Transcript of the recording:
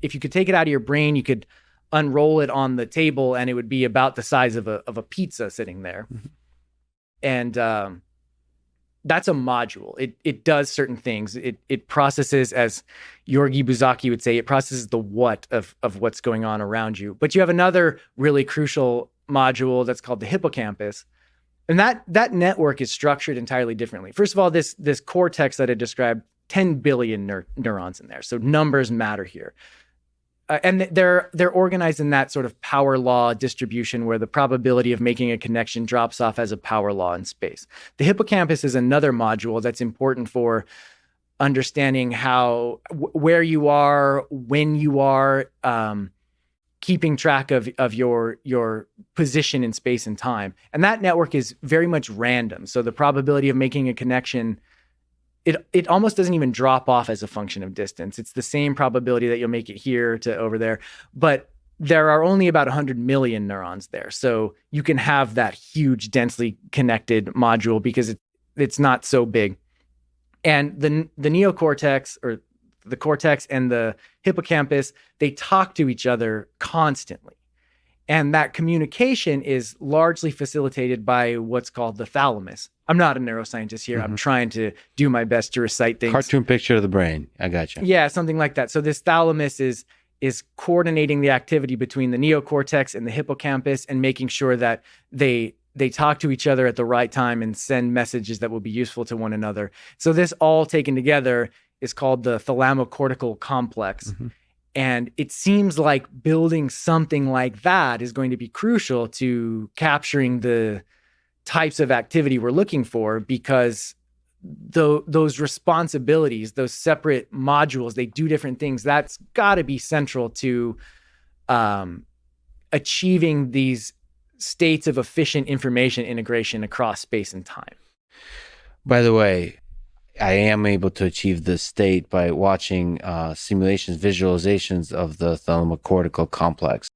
if you could take it out of your brain, you could unroll it on the table and it would be about the size of a pizza sitting there. Mm-hmm. And that's a module. It does certain things. It processes, as Yorgi Buzaki would say, it processes the what of what's going on around you. But you have another really crucial module that's called the hippocampus. And that network is structured entirely differently. First of all, this cortex that I described, 10 billion neurons in there. So numbers matter here. And they're organized in that sort of power law distribution where the probability of making a connection drops off as a power law in space. The hippocampus is another module that's important for understanding where you are, when you are, keeping track of your position in space and time. And that network is very much random. So the probability of making a connection, it almost doesn't even drop off as a function of distance. It's the same probability that you'll make it here to over there. But there are only about 100 million neurons there. So you can have that huge, densely connected module because it's not so big. And the neocortex, or the cortex, and the hippocampus, they talk to each other constantly. And that communication is largely facilitated by what's called the thalamus. I'm not a neuroscientist here. Mm-hmm. I'm trying to do my best to recite things. Cartoon picture of the brain. I got you. Yeah, something like that. So this thalamus is coordinating the activity between the neocortex and the hippocampus and making sure that they talk to each other at the right time and send messages that will be useful to one another. So this all taken together is called the Thalamocortical Complex. Mm-hmm. And it seems like building something like that is going to be crucial to capturing the types of activity we're looking for, because those responsibilities, those separate modules, they do different things. That's got to be central to achieving these states of efficient information integration across space and time. By the way, I am able to achieve this state by watching simulations, visualizations of the thalamocortical complex.